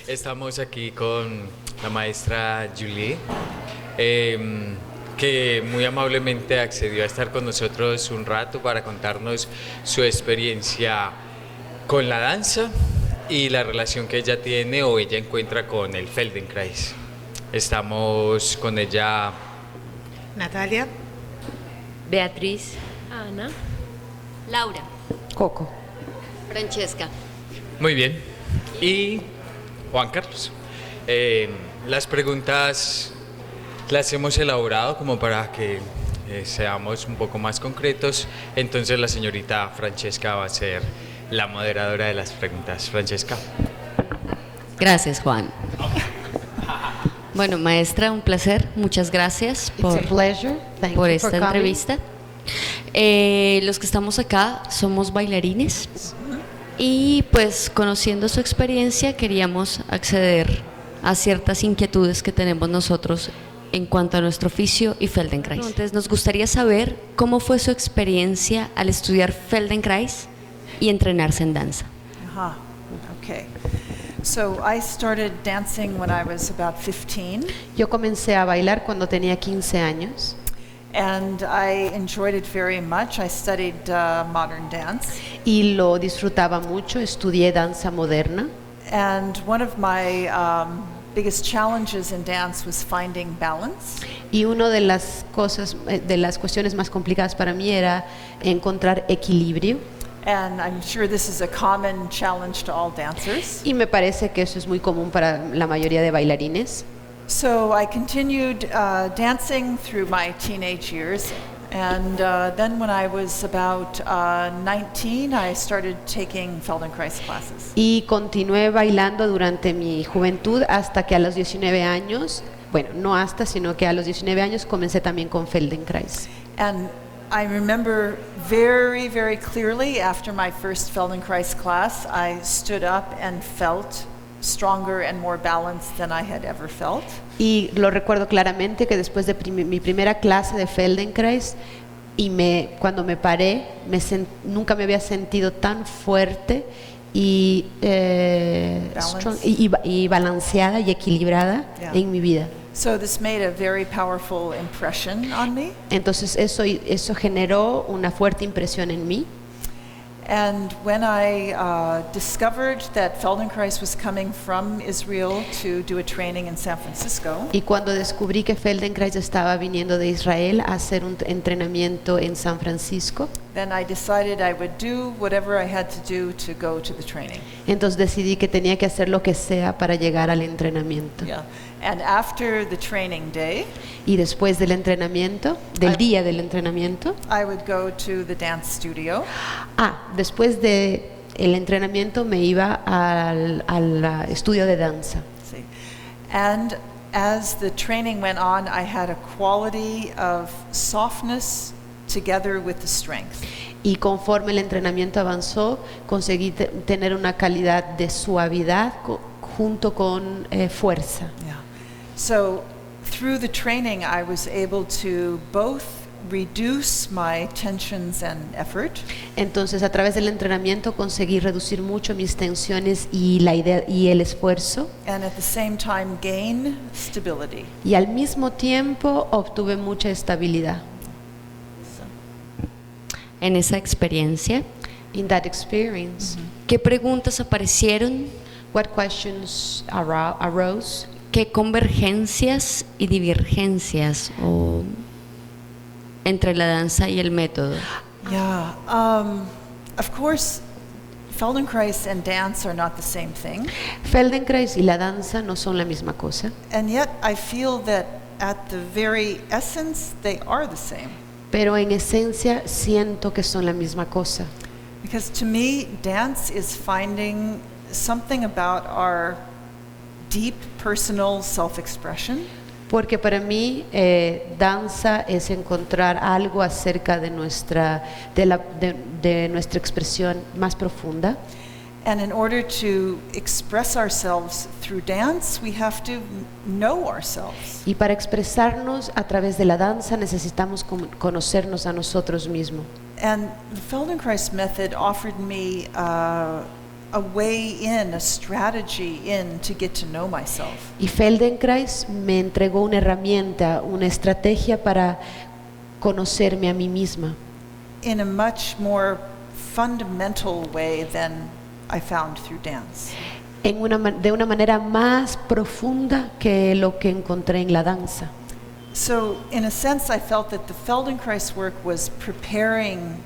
Estamos aquí con la maestra Julie, que muy amablemente accedió a estar con nosotros un rato para contarnos su experiencia con la danza y la relación que ella tiene o ella encuentra con el Feldenkrais. Estamos con ella. Natalia, Beatriz, Ana, Laura, Coco. Francesca. Muy bien. Y Juan Carlos. Las preguntas las hemos elaborado como para que seamos un poco más concretos. Entonces la señorita Francesca va a ser la moderadora de las preguntas. Francesca. gracias Juan. Bueno, maestra, un placer, muchas gracias It's a pleasure. Thank por you esta for coming. entrevista. Los que estamos acá somos bailarines y pues conociendo su experiencia queríamos acceder a ciertas inquietudes que tenemos nosotros en cuanto a nuestro oficio y Feldenkrais. Entonces nos gustaría saber cómo fue su experiencia al estudiar Feldenkrais y entrenarse en danza. Aha, okay. So I started dancing when I was about 15, Yo comencé a bailar cuando tenía 15 años and I enjoyed it very much. I studied modern dance, y lo disfrutaba mucho. Estudié danza moderna and one of my biggest challenges in dance was finding balance. y una de las cosas, de las cuestiones más complicadas para mí era encontrar equilibrio. And I'm sure this is a common challenge to all dancers. Y me parece que eso es muy común para la mayoría de bailarines. So I continued dancing through my teenage years, and then when I was about 19, I started taking Feldenkrais classes. Y continué bailando durante mi juventud hasta que a los 19 años, bueno, no hasta, sino que a los 19 años comencé también con Feldenkrais. And I remember very, very clearly after my first Feldenkrais class, I stood up and felt stronger and more balanced than I had ever felt. Y lo recuerdo claramente que después de mi primera clase de Feldenkrais cuando me paré, nunca me había sentido tan fuerte y, y balanceada y equilibrada Yeah. en mi vida. So this made a very powerful impression on me. Entonces eso generó una fuerte impresión en mí. And when I discovered that Feldenkrais was coming from Israel to do a training in San Francisco, Y cuando descubrí que Feldenkrais estaba viniendo de Israel a hacer un entrenamiento en San Francisco, then I decided I would do whatever I had to do to go to the training. entonces decidí que tenía que hacer lo que sea para llegar al entrenamiento. Yeah. And after the training day, Y después del entrenamiento, del día del entrenamiento, I would go to the dance studio. después de el entrenamiento me iba al estudio de danza. See. And as the training went on, I had a quality of softness together with the strength. Y conforme el entrenamiento avanzó, conseguí tener una calidad de suavidad junto con fuerza. Yeah. So through the training, I was able to both reduce my tensions and effort, Entonces, a través del entrenamiento conseguí reducir mucho mis tensiones y el esfuerzo, and at the same time gain stability. y al mismo tiempo obtuve mucha estabilidad. En esa experiencia, In that experience, ¿qué preguntas aparecieron? what questions arose? ¿Qué convergencias y divergencias entre la danza y el método? Yeah. Of course, Feldenkrais and dance are not the same thing, Feldenkrais y la danza no son la misma cosa, and yet I feel that at the very essence, they are the same. pero en esencia siento que son la misma cosa. Because to me, dance is finding something about our deep personal self-expression, Porque para mí danza es encontrar algo acerca de nuestra expresión más profunda. and in order to express ourselves through dance, we have to know ourselves. Y para expresarnos a través de la danza necesitamos conocernos a nosotros mismos. And the Feldenkrais method offered me a way in, a strategy in to get to know myself. Y Feldenkrais me entregó una herramienta, una estrategia para conocerme a mí misma In a much more fundamental way than I found through dance. de una manera más profunda que lo que encontré en la danza. So, in a sense, I felt that the Feldenkrais work was preparing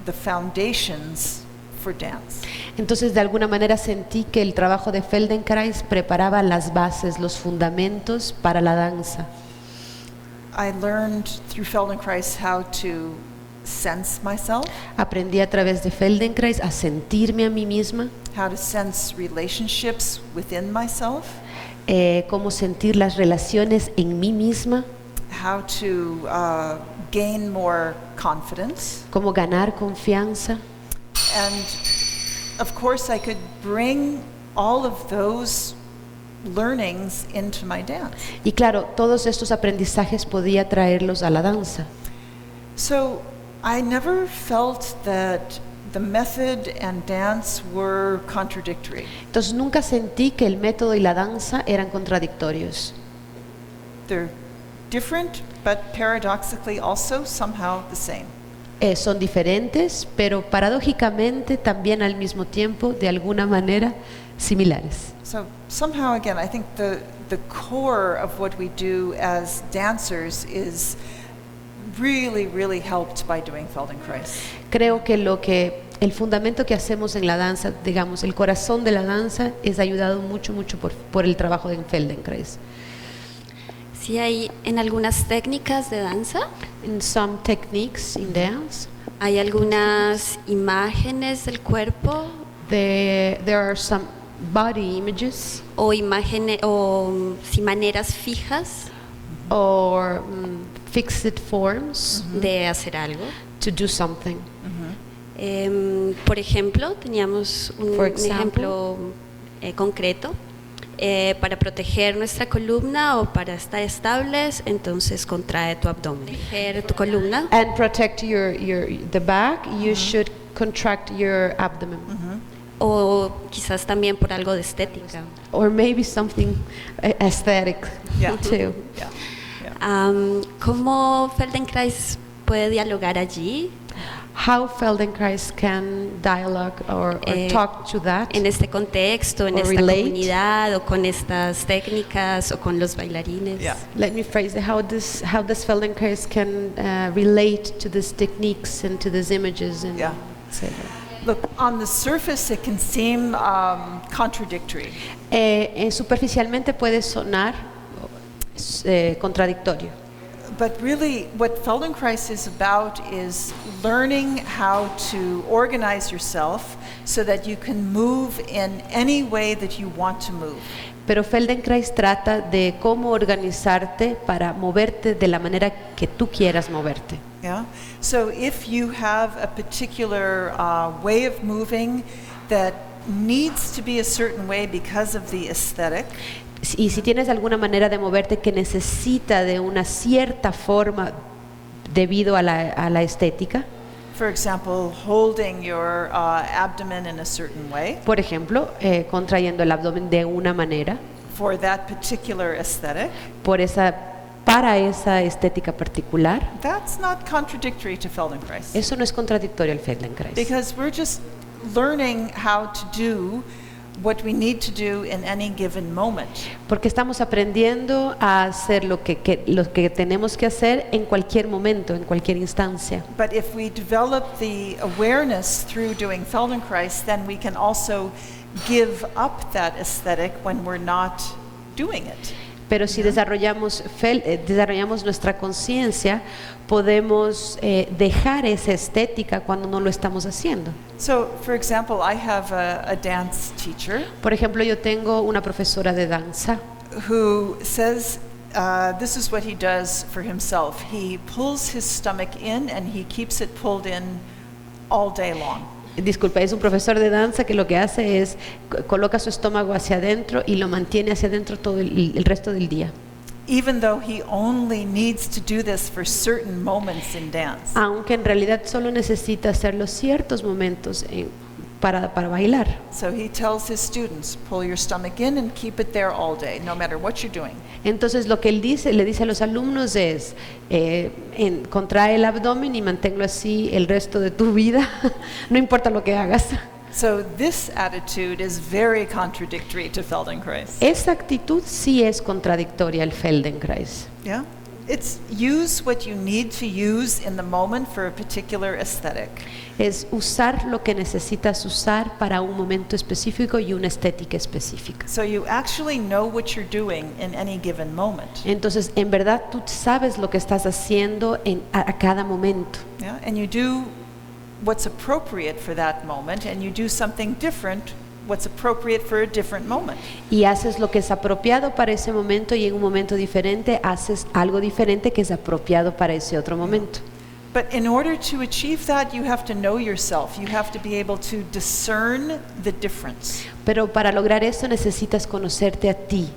the foundations for dance. Entonces, de alguna manera sentí que el trabajo de Feldenkrais preparaba las bases, los fundamentos para la danza. I learned through Feldenkrais how to sense myself, Aprendí a través de Feldenkrais a sentirme a mí misma, how to sense relationships within myself, cómo sentir las relaciones en mí misma, how to gain more confidence. cómo ganar confianza. And of course, I could bring all of those learnings into my dance. Y claro, todos estos aprendizajes podía traerlos a la danza. So I never felt that the method and dance were contradictory. Entonces nunca sentí que el método y la danza eran contradictorios. They're different, but paradoxically also somehow the same. Son diferentes, pero paradójicamente también al mismo tiempo, de alguna manera, similares. So somehow again, I think the core of what we do as dancers is really helped by doing Feldenkrais. Creo que el fundamento que hacemos en la danza, digamos, el corazón de la danza, es ayudado mucho por el trabajo de Feldenkrais. Sí, hay en algunas técnicas de danza, In some techniques in dance, hay algunas imágenes del cuerpo there are some body images o imágenes o sí, maneras fijas or fixed forms de hacer algo. to do something. Por ejemplo, teníamos un For example. ejemplo concreto. Para proteger nuestra columna o para estar estables, entonces contrae tu abdomen. Proteger tu columna. And protect the back, you should contract your abdomen. O quizás también por algo de estética. Or maybe something aesthetic Yeah. too. Yeah. ¿Cómo Feldenkrais puede dialogar allí? How Feldenkrais can dialogue or talk to that En este contexto, en Or esta relate. comunidad, o con estas técnicas, o con los bailarines. Yeah. Let me phrase it. How does Feldenkrais can relate to these techniques and to these images and Yeah. etc. Look, on the surface it can seem contradictory. Superficialmente puede sonar contradictorio. But really, what Feldenkrais is about is learning how to organize yourself so that you can move in any way that you want to move. Pero Feldenkrais trata de cómo organizarte para moverte de la manera que tú quieras moverte. Yeah. So if you have a particular way of moving that needs to be a certain way because of the aesthetic, Y si tienes alguna manera de moverte que necesita de una cierta forma debido a la estética, for example, holding your abdomen in a certain way por ejemplo, contrayendo el abdomen de una manera for that particular aesthetic, para esa estética particular, that's not contradictory to Feldenkrais. eso no es contradictorio al Feldenkrais. Because we're just learning how to do what we need to do in any given moment. Porque estamos aprendiendo a hacer lo que tenemos que hacer en cualquier momento, en cualquier instancia. But if we develop the awareness through doing Feldenkrais, then we can also give up that aesthetic when we're not doing it. Pero si desarrollamos nuestra conciencia, podemos dejar esa estética cuando no lo estamos haciendo. So, for example, I have a dance teacher Por ejemplo, yo tengo una profesora de danza who says this is what he does for himself. He pulls his stomach in and he keeps it pulled in all day long. Disculpa, es un profesor de danza que lo que hace es coloca su estómago hacia adentro y lo mantiene hacia adentro todo el resto del día. Even though he only needs to do this for certain moments in dance. Aunque en realidad solo necesita hacerlo ciertos momentos para bailar. So he tells his students, pull your stomach in and keep it there all day, no matter what you're doing. Entonces lo que él dice, le dice a los alumnos es, contrae el abdomen y manténlo así el resto de tu vida, no importa lo que hagas. So this attitude is very contradictory to Feldenkrais. Esa actitud sí es contradictoria al Feldenkrais. Yeah? It's use what you need to use in the moment for a particular aesthetic. Es usar lo que necesitas usar para un momento específico y una estética específica. So you actually know what you're doing in any given moment. Entonces, en verdad, tú sabes lo que estás haciendo a cada momento. Yeah? And you do what's appropriate for that moment, and you do something different what's appropriate for a different moment. Y haces lo que es apropiado para ese momento y en un momento diferente haces algo diferente que es apropiado para ese otro momento. But in order to achieve that, you have to know yourself. You have to be able to discern the difference. Pero para lograr eso necesitas conocerte a ti.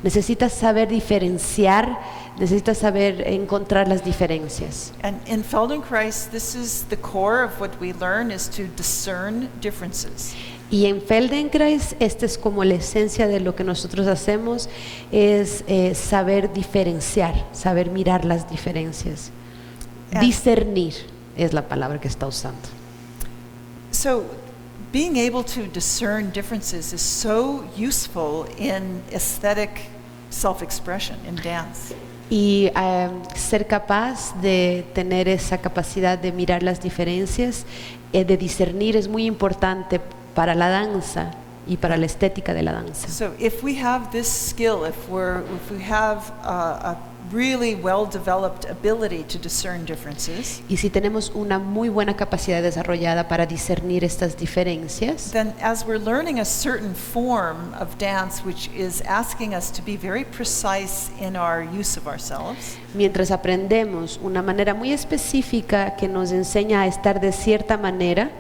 Necesitas saber diferenciar, necesitas saber encontrar las diferencias. And in Feldenkrais, this is the core of what we learn, is to discern differences. Y en Feldenkrais, esta es como la esencia de lo que nosotros hacemos, es saber diferenciar, saber mirar las diferencias. Discernir es la palabra que está usando. So, being able to discern differences is so useful in aesthetic self-expression, in dance. Y ser capaz de tener esa capacidad de mirar las diferencias, de discernir, es muy importante para la danza y para la estética de la danza. So if we have this skill, if we have a really well-developed ability to discern differences, Y si tenemos una muy buena capacidad desarrollada para discernir estas diferencias, then as we're learning a certain form of dance which is asking us to be very precise in our use of ourselves, mientras aprendemos una manera muy específica que nos enseña a estar de cierta manera,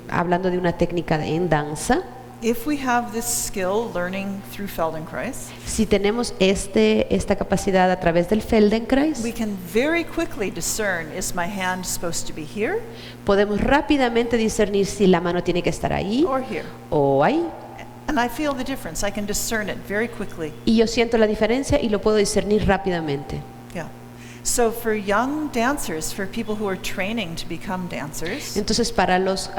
hablando de una técnica en danza, if we have this skill learning through Feldenkrais, si tenemos esta capacidad a través del Feldenkrais, we can very quickly discern, is my hand supposed to be here podemos rápidamente discernir si la mano tiene que estar ahí or here? o ahí. And I feel the difference. I can discern it very quickly. Y yo siento la diferencia y lo puedo discernir rápidamente. Yeah. So for young dancers, for people who are training to become dancers, Entonces, para los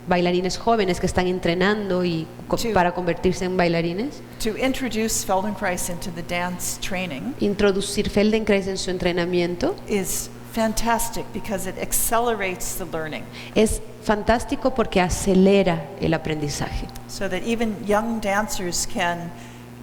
bailarines jóvenes que están entrenando y para convertirse en bailarines, to introduce Feldenkrais into the dance training introducir Feldenkrais en su entrenamiento is fantastic because it accelerates the learning, es fantástico porque acelera el aprendizaje. so that even young dancers can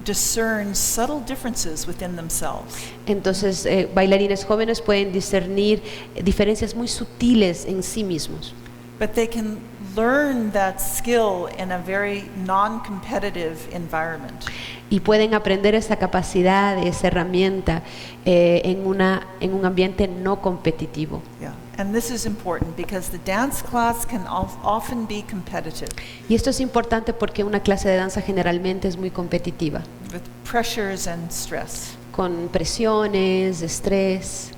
discern subtle differences within themselves. Entonces, bailarines jóvenes pueden discernir diferencias muy sutiles en sí mismos. But they can learn that skill in a very non-competitive environment. Y pueden aprender esa capacidad, esa herramienta en un ambiente no competitivo. Yeah. And this is important because the dance class can often be competitive, Y esto es importante porque una clase de danza generalmente es muy competitiva, with pressures and stress. con presiones, estrés.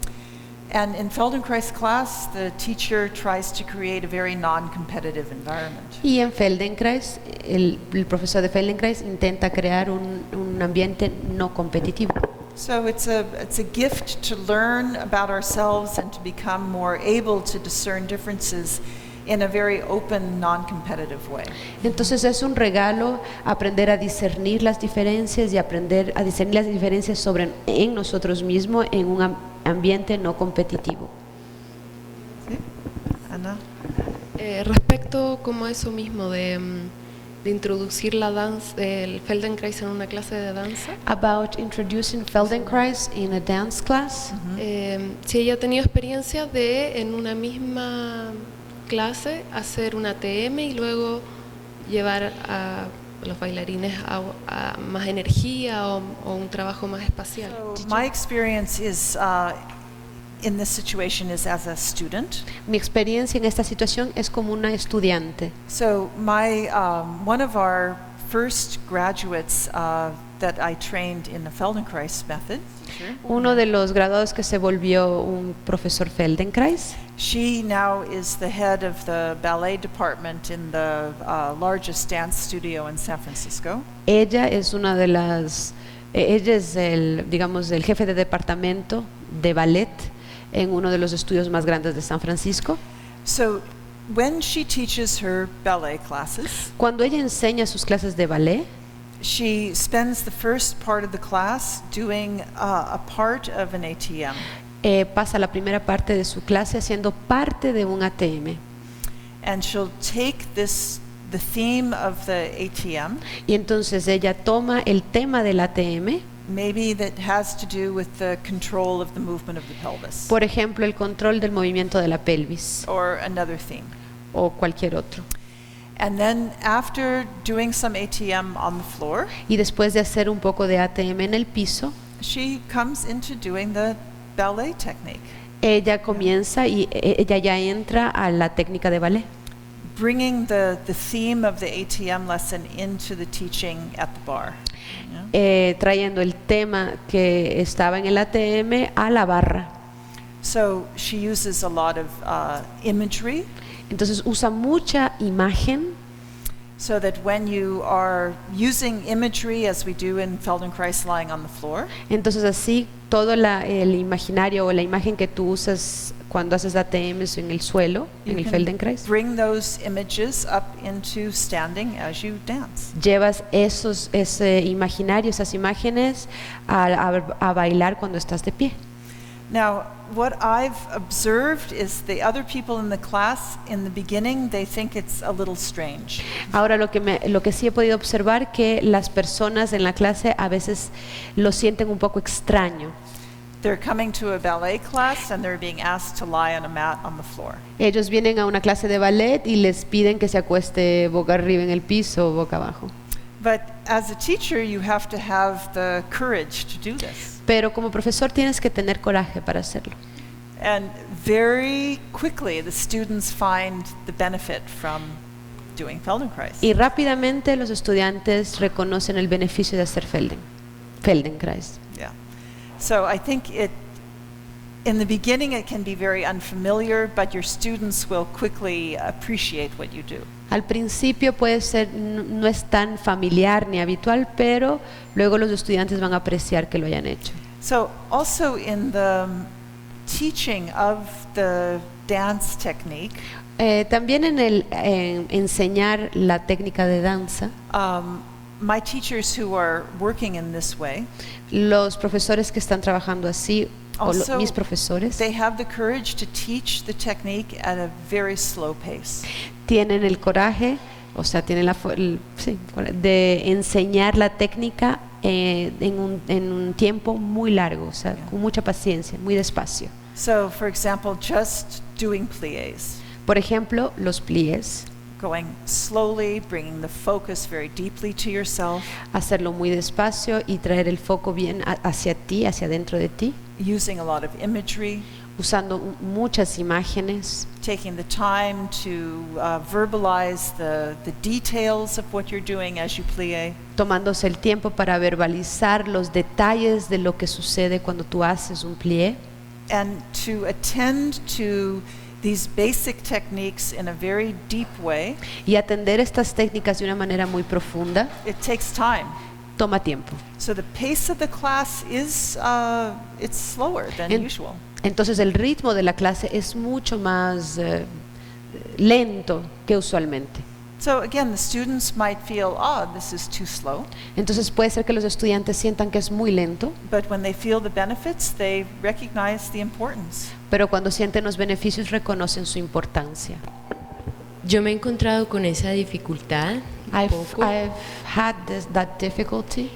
And in Feldenkrais class, the teacher tries to create a very non-competitive environment. Y en Feldenkrais, el profesor de Feldenkrais intenta crear un ambiente no competitivo. So it's a gift to learn about ourselves and to become more able to discern differences in a very open, non-competitive way. Entonces es un regalo aprender a discernir las diferencias y aprender a discernir las diferencias en nosotros mismos en un ambiente no competitivo. ¿Sí? Ana? Respecto como a eso mismo de introducir la danza, el Feldenkrais en una clase de danza, About introducing Feldenkrais in a dance class. si ella ha tenido experiencia de en una misma clase hacer una TM y luego llevar a los bailarines a más energía o un trabajo más espacial. So my experience is in this situation is as a student. Mi experiencia en esta situación es como una estudiante. So one of our first graduates that I trained in the Feldenkrais method. Uno de los graduados que se volvió un profesor Feldenkrais. She now is the head of the ballet department in the largest dance studio in San Francisco. Ella es una de las, ella es el, digamos, el jefe de departamento de ballet en uno de los estudios más grandes de San Francisco. So when she teaches her ballet classes, Cuando ella enseña sus clases de ballet, she spends the first part of the class doing a part of an ATM. pasa la primera parte de su clase haciendo parte de un ATM. And she'll take the theme of the ATM, Y entonces ella toma el tema del ATM, maybe that has to do with the control of the movement of the pelvis, por ejemplo, el control del movimiento de la pelvis or another theme. o cualquier otro. And then after doing some ATM on the floor, Y después de hacer un poco de ATM en el piso, she comes into doing the ballet technique, ella comienza y ella ya entra a la técnica de ballet, bringing the theme of the ATM lesson into the teaching at the bar. Yeah. trayendo el tema que estaba en el ATM a la barra. So she uses a lot of imagery, Entonces usa mucha imagen, so that when you are using imagery, as we do in Feldenkrais lying on the floor, entonces así todo el imaginario o la imagen que tú usas cuando haces ATM en el suelo, en you el can Feldenkrais, bring those images up into standing as you dance. llevas ese imaginario, esas imágenes a bailar cuando estás de pie. Now, what I've observed is the other people in the class, in the beginning, they think it's a little strange. Ahora lo que sí he podido observar que las personas en la clase a veces lo sienten un poco extraño. They're coming to a ballet class and they're being asked to lie on a mat on the floor. Ellos vienen a una clase de ballet y les piden que se acueste boca arriba en el piso o boca abajo. But as a teacher, you have to have the courage to do this. Pero como profesor tienes que tener coraje para hacerlo. And very quickly, the students find the benefit from doing Feldenkrais. Y rápidamente los estudiantes reconocen el beneficio de hacer Feldenkrais. Yeah. So I think in the beginning, it can be very unfamiliar, but your students will quickly appreciate what you do. Al principio puede ser, no es tan familiar ni habitual, pero luego los estudiantes van a apreciar que lo hayan hecho. So also in the teaching of the dance technique, También en enseñar la técnica de danza, my teachers who are working in this way, los profesores que están trabajando así, also mis profesores, they have the courage to teach the technique at a very slow pace. tienen el coraje, o sea, tienen de enseñar la técnica en un tiempo muy largo, o sea, con mucha paciencia, muy despacio. So, for example, just doing pliés, Por ejemplo, los pliés, going slowly, bringing the focus very deeply to yourself, hacerlo muy despacio y traer el foco bien hacia ti, hacia dentro de ti, using a lot of imagery, usando muchas imágenes, taking the time to verbalize the details of what you're doing as you plie, tomándose el tiempo para verbalizar los detalles de lo que sucede cuando tú haces un plié and to attend to these basic techniques in a very deep way. y atender estas técnicas de una manera muy profunda. It takes time. Toma tiempo. So the pace of the class is it's slower than usual. Entonces el ritmo de la clase es mucho más lento que usualmente. So again, the students might feel, this is too slow. Entonces puede ser que los estudiantes sientan que es muy lento, But when they feel the benefits, they recognize the importance. pero cuando sienten los beneficios reconocen su importancia. Yo me he encontrado con esa dificultad un I've poco, had that difficulty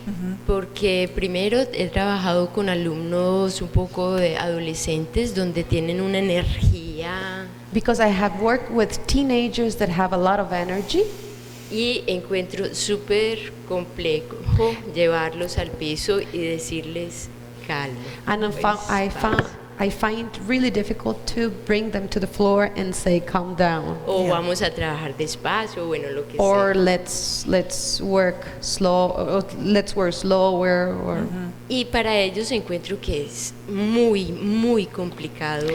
porque primero he trabajado con alumnos un poco de adolescentes donde tienen una energía because I have worked with teenagers that have a lot of energy. y encuentro súper complejo llevarlos al piso y decirles calma. And pues, I found I find really difficult to bring them to the floor and say calm down. O vamos a trabajar despacio, bueno, lo que Or sea. let's work slow, or let's work slower, or Y para ellos encuentro que es muy, muy complicado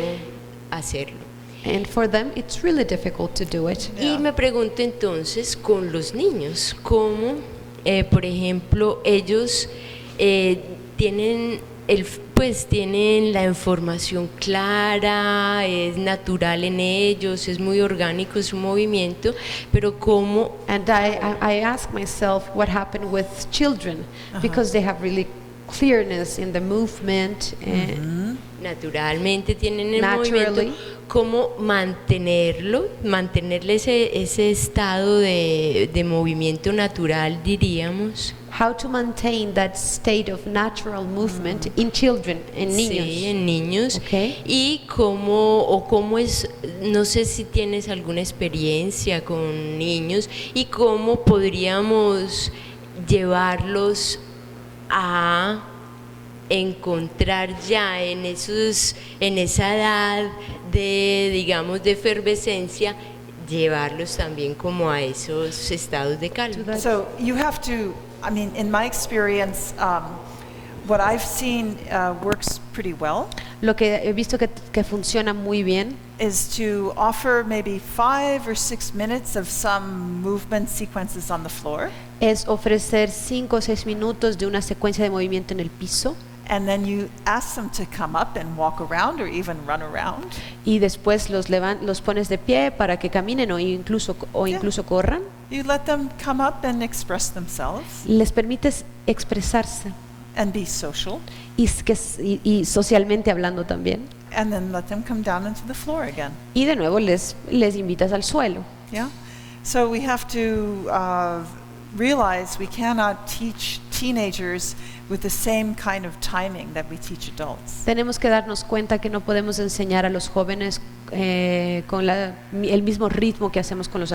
hacerlo. and for them it's really difficult to do it. Y me pregunto entonces con los niños, cómo, por ejemplo, ellos tienen tienen la información clara, es natural en ellos, es muy orgánico su movimiento, pero cómo And I ask myself what happened with children because they have really clearness in the movement and naturalmente tienen el Naturally. movimiento, cómo mantenerle ese estado de movimiento natural, diríamos. how to maintain that state of natural movement in children, en niños. Sí, en niños. Okay. Y cómo es, no sé si tienes alguna experiencia con niños y cómo podríamos llevarlos a encontrar ya en esa edad de, digamos, de efervescencia, llevarlos también como a esos estados de calma. So you have to, I mean, in my experience, what I've seen works pretty well Lo que he visto que funciona muy bien is to offer maybe 5 or 6 minutes of some movement sequences on the floor, es ofrecer 5 o 6 minutos de una secuencia de movimiento en el piso and then you ask them to come up and walk around or even run around. y después los pones de pie para que caminen o incluso corran. You let them come up and express themselves Les permites expresarse and be social, y socialmente hablando también. and then let them come down into the floor again. Y de nuevo les invitas al suelo. Yeah? So we have to realize we cannot teach teenagers with the same kind of timing that we teach adults. Tenemos que darnos cuenta que no podemos enseñar a los jóvenes con el mismo ritmo que hacemos con los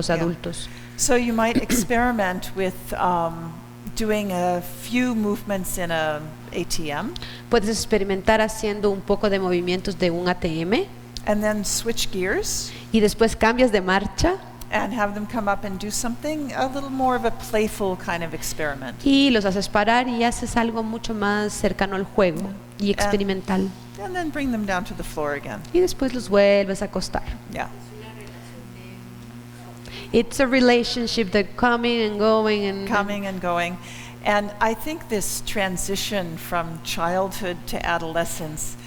adultos. So you might experiment with doing a few movements in a ATM, Puedes experimentar haciendo un poco de movimientos de un ATM and then switch gears y después cambias de marcha and have them come up and do something a little more of a playful kind of experiment. y los haces parar y haces algo mucho más cercano al juego y experimental. And then bring them down to the floor again. Y después los vuelves a acostar. Yeah. It's a relationship that coming and going and Coming and going. And I think this transition from childhood to adolescence,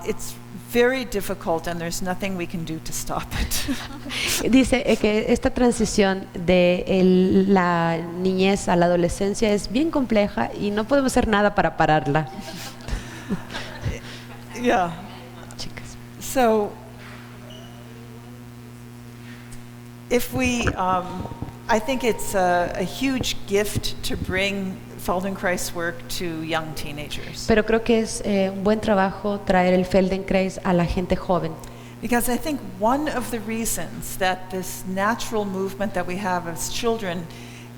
it's very difficult and there's nothing we can do to stop it. Dice que esta transición de la niñez a la adolescencia es bien compleja y no podemos hacer nada para pararla. Yeah. Chicas. So if we, I think it's a huge gift to bring Feldenkrais work to young teenagers. Pero creo que es un buen trabajo traer el Feldenkrais a la gente joven. Because I think one of the reasons that this natural movement that we have as children,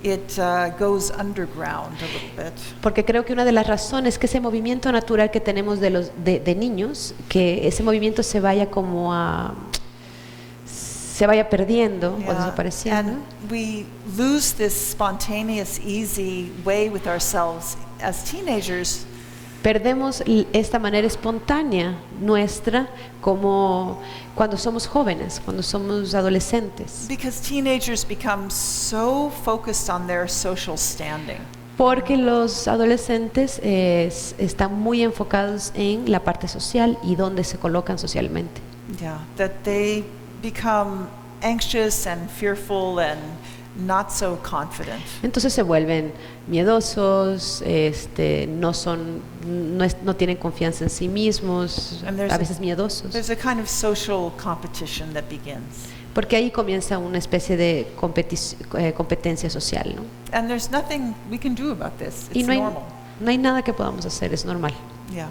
it goes underground a little bit. Porque creo que una de las razones es que ese movimiento natural que tenemos de niños, que ese movimiento se vaya se vaya perdiendo o Yeah. desapareciendo. And we lose this spontaneous, easy way with ourselves as teenagers. Perdemos esta manera espontánea nuestra como cuando somos jóvenes, cuando somos adolescentes. Because teenagers become so focused on their social standing. Porque los adolescentes están muy enfocados en la parte social y dónde se colocan socialmente. Yeah, that they become anxious and fearful and not so confident. Entonces se vuelven miedosos, no tienen confianza en sí mismos, And there's a a- veces miedosos. There's a kind of social competition that begins. Porque ahí comienza una especie de competencia social, ¿no? And there's nothing we can do about this. Y It's normal. no hay nada que podamos hacer, es normal. Yeah.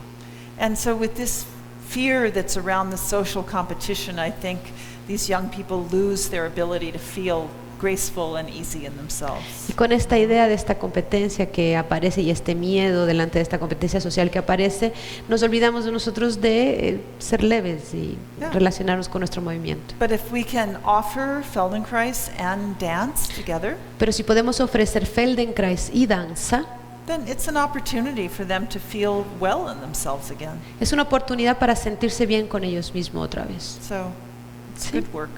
And so with this fear that's around the social competition, I think these young people lose their ability to feel graceful and easy in themselves. Y con esta idea de esta competencia que aparece y este miedo delante de esta competencia social que aparece, nos olvidamos de nosotros de ser leves y relacionarnos con nuestro movimiento. But if we can offer Feldenkrais and dance together, Pero si podemos ofrecer Feldenkrais y danza, then it's an opportunity for them to feel well in themselves again. es una oportunidad para sentirse bien con ellos mismos otra vez. So it's Sí. good work.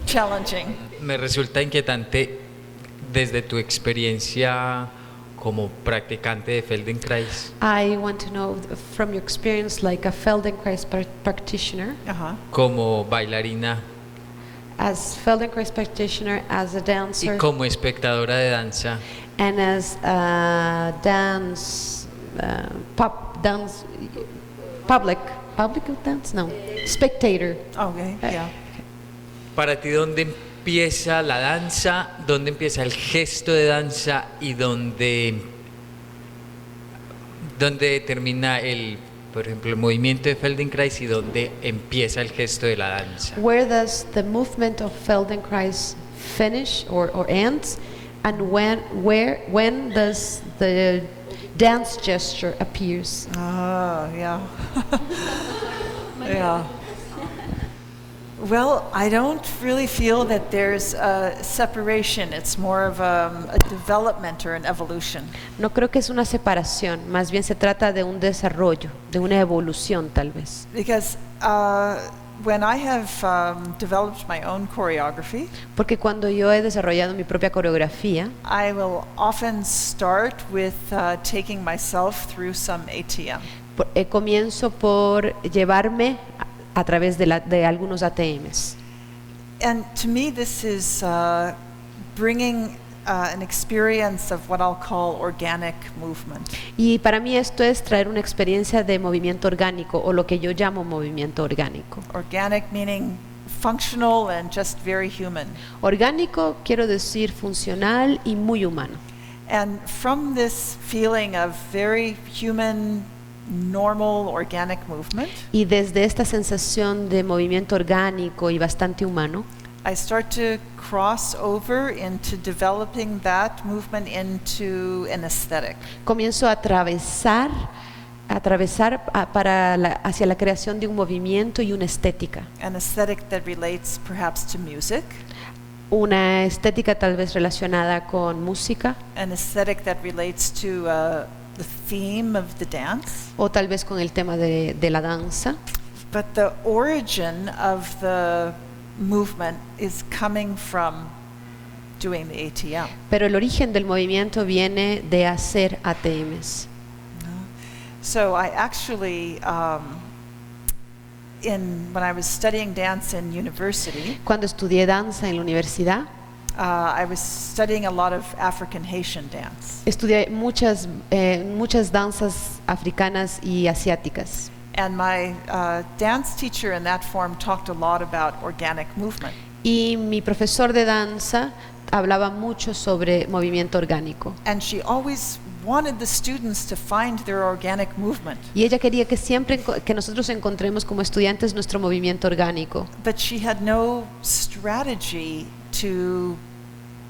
Challenging. Me resulta inquietante desde tu experiencia como practicante de Feldenkrais, I want to know from your experience like a Feldenkrais practitioner, Uh-huh. como bailarina as Feldenkrais practitioner, as a y dancer, como espectadora de danza, and as a dance, public dance? No, spectator. Okay, yeah. para ti, ¿dónde empieza la danza? ¿Dónde empieza el gesto de danza? ¿Y dónde termina por ejemplo, el movimiento de Feldenkrais y dónde empieza el gesto de la danza? Where does the movement of Feldenkrais finish or ends, and when does the dance gesture appears? Oh, yeah. Yeah. Well, I don't really feel that there's a separation. It's more of a development or an evolution. No creo que es una separación, más bien se trata de un desarrollo, de una evolución tal vez. Because when I have developed my own choreography, Porque cuando yo he desarrollado mi propia coreografía, I will often start with taking myself through some ATM. comienzo por llevarme a través de algunos ATMs. And to me, this is bringing an experience of what I'll call organic movement. Y para mí esto es traer una experiencia de movimiento orgánico, o lo que yo llamo movimiento orgánico. Organic meaning functional and just very human. Orgánico quiero decir funcional y muy humano. And from this feeling of very human, normal, organic movement, Y desde esta sensación de movimiento orgánico y bastante humano, I start to cross over into developing that movement into an aesthetic. comienzo a atravesar hacia la creación de un movimiento y una estética. An aesthetic that relates perhaps to music, Una estética tal vez relacionada con música, an aesthetic that relates to the theme of the dance. o tal vez con el tema de la danza. But the origin of the movement is coming from doing the ATM. Pero el origen del movimiento viene de hacer ATMs. So I actually, when I was studying dance in university, Cuando estudié danza en la universidad, I was studying a lot of African Haitian dance. estudié muchas danzas africanas y asiáticas. And my dance teacher in that form talked a lot about organic movement. Y mi profesor de danza hablaba mucho sobre movimiento orgánico. And she always wanted the students to find their organic movement. Y ella quería que siempre que nosotros encontremos como estudiantes nuestro movimiento orgánico. But she had no strategy to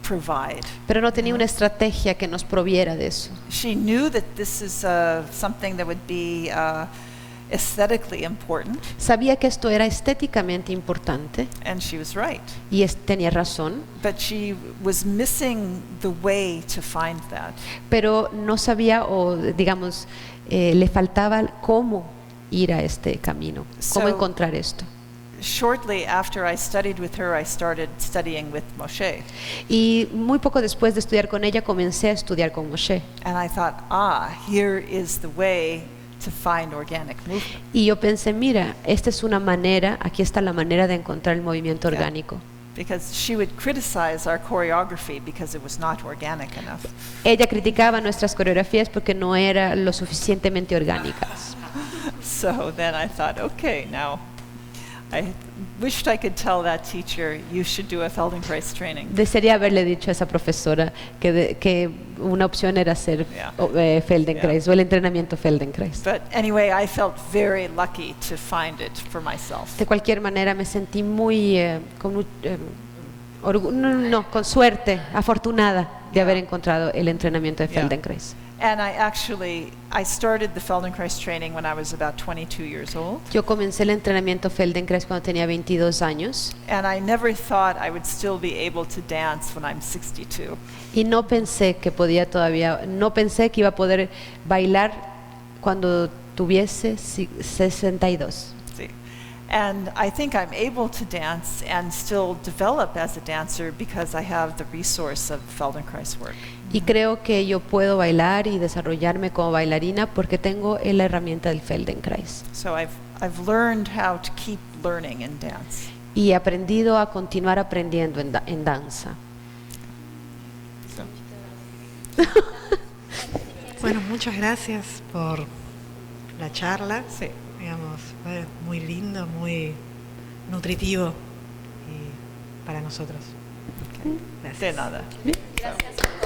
provide. Pero no tenía una estrategia que nos proviera de eso. She knew that this is something that would be aesthetically important, Sabía que esto era estéticamente importante and she was right. y tenía razón, But she was missing the way to find that. pero no sabía, o digamos, le faltaba cómo ir a este camino, cómo So- encontrar esto. Shortly after I studied with her, I started studying with Moshe. Y muy poco después de estudiar con ella, comencé a estudiar con Moshe. And I thought, here is the way to find organic movement. Y yo pensé, mira, esta es una manera, aquí está la manera de encontrar el movimiento Yeah. orgánico. Because she would criticize our choreography because it was not organic enough. Ella criticaba nuestras coreografías porque no eran lo suficientemente orgánicas. So then I thought, okay, now I wished I could tell that teacher, you should do a Feldenkrais training. Desearía haberle dicho a esa profesora que una opción era hacer Feldenkrais o el entrenamiento Feldenkrais. But anyway, I felt very lucky to find it for myself. De cualquier manera me sentí muy con suerte, afortunada de haber encontrado el entrenamiento de Feldenkrais. And I started the Feldenkrais training when I was about 22 years old. Yo comencé el entrenamiento Feldenkrais cuando tenía 22 años. And I never thought I would still be able to dance when I'm 62. Y no pensé que iba a poder bailar cuando tuviese 62. See. And I think I'm able to dance and still develop as a dancer because I have the resource of Feldenkrais work. Y creo que yo puedo bailar y desarrollarme como bailarina porque tengo la herramienta del Feldenkrais. So I've learned how to keep learning in dance. Y he aprendido a continuar aprendiendo en danza. So. Bueno, muchas gracias por la charla. Sí. Digamos, fue muy lindo, muy nutritivo y para nosotros. Okay. De nada. Gracias.